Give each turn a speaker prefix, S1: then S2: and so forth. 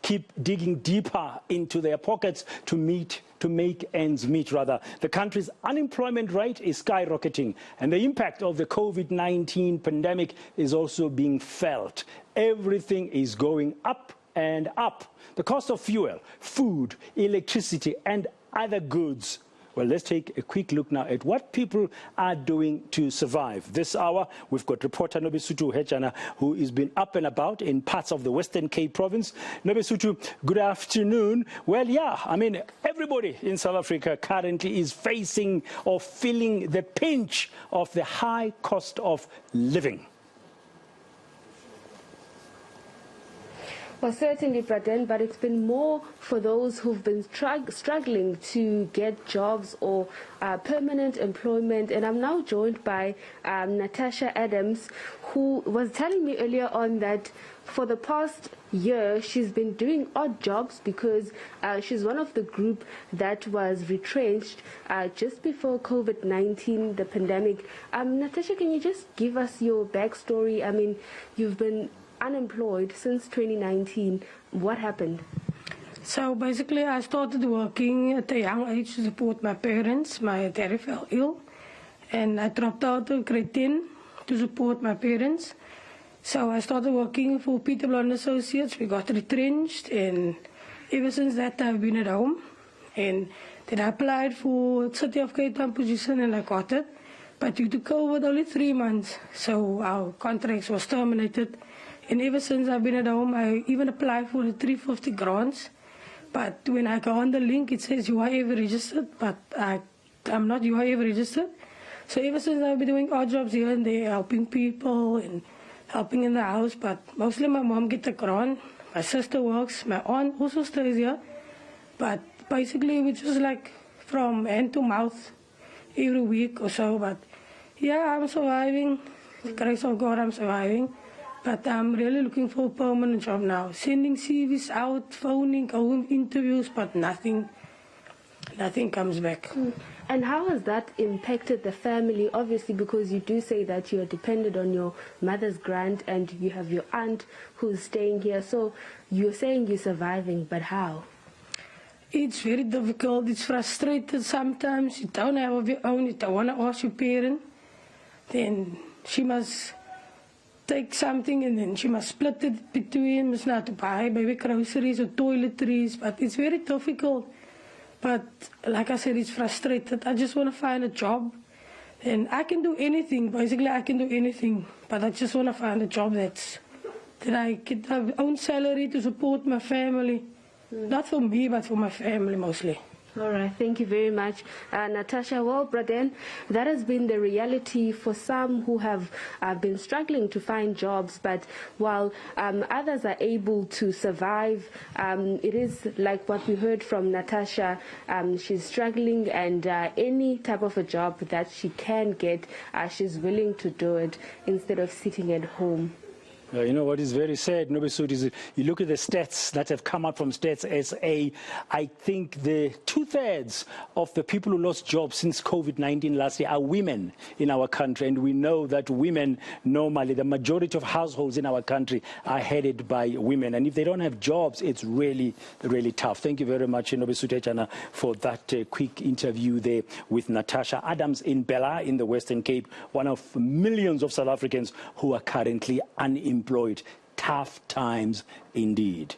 S1: keep digging deeper into their pockets to make ends meet. The country's unemployment rate is skyrocketing, and the impact of the COVID-19 pandemic is also being felt. Everything is going up and up. The cost of fuel, food, electricity, and other goods. Well, let's take a quick look now at what people are doing to survive. This hour, we've got reporter Nobesuthu Hechana, who has been up and about in parts of the Western Cape province. Nobesuthu, good afternoon. Well, yeah, I mean, everybody in South Africa currently is facing or feeling the pinch of the high cost of living.
S2: Well, certainly, Braden, but it's been more for those who've been struggling to get jobs or permanent employment. And I'm now joined by Natasha Adams, who was telling me earlier on that for the past year, she's been doing odd jobs because she's one of the group that was retrenched just before COVID-19, the pandemic. Natasha, can you just give us your backstory? I mean, you've been unemployed since 2019. What happened?
S3: So basically, I started working at a young age to support my parents. My dad fell ill, and I dropped out of grade 10 to support my parents. So I started working for Peter Blonde Associates. We got retrenched, and ever since that, I've been at home. And then I applied for City of Cape Town position, and I got it. But due to COVID, only 3 months, so our contracts was terminated. And ever since I've been at home, I even applied for the 350 grants. But when I go on the link, it says UIF registered, but I'm not UIF registered. So ever since I've been doing odd jobs here and there, helping people and helping in the house. But mostly my mom gets a grant. My sister works. My aunt also stays here. But basically, we just like from hand to mouth every week or so. But yeah, I'm surviving. The grace of God, I'm surviving. But I'm really looking for a permanent job now. Sending CVs out, phoning, going interviews, but nothing comes back.
S2: And how has that impacted the family? Obviously, because you do say that you are dependent on your mother's grant and you have your aunt who's staying here. So you're saying you're surviving, but how?
S3: It's very difficult. It's frustrating sometimes. You don't have of your own. You don't want to ask your parent. Then she must take something and then she must split it between us now to buy maybe groceries or toiletries, but it's very difficult. But like I said, it's frustrated. I just want to find a job, and I can do anything. Basically, I can do anything, but I just want to find a job that I get my own salary to support my family. Not for me, but for my family mostly.
S2: All right, thank you very much, Natasha. Well, Braden, that has been the reality for some who have been struggling to find jobs, but while others are able to survive, it is like what we heard from Natasha. She's struggling, and any type of a job that she can get, she's willing to do it instead of sitting at home.
S1: You know what is very sad, Nobesuthu, is you look at the stats that have come out from Stats SA. I think the 2/3 of the people who lost jobs since COVID-19 last year are women in our country. And we know that women, normally, the majority of households in our country are headed by women. And if they don't have jobs, it's really, really tough. Thank you very much, Nobesuthu Hechana, for that quick interview there with Natasha Adams in Bella in the Western Cape, one of millions of South Africans who are currently unemployed. Tough times indeed.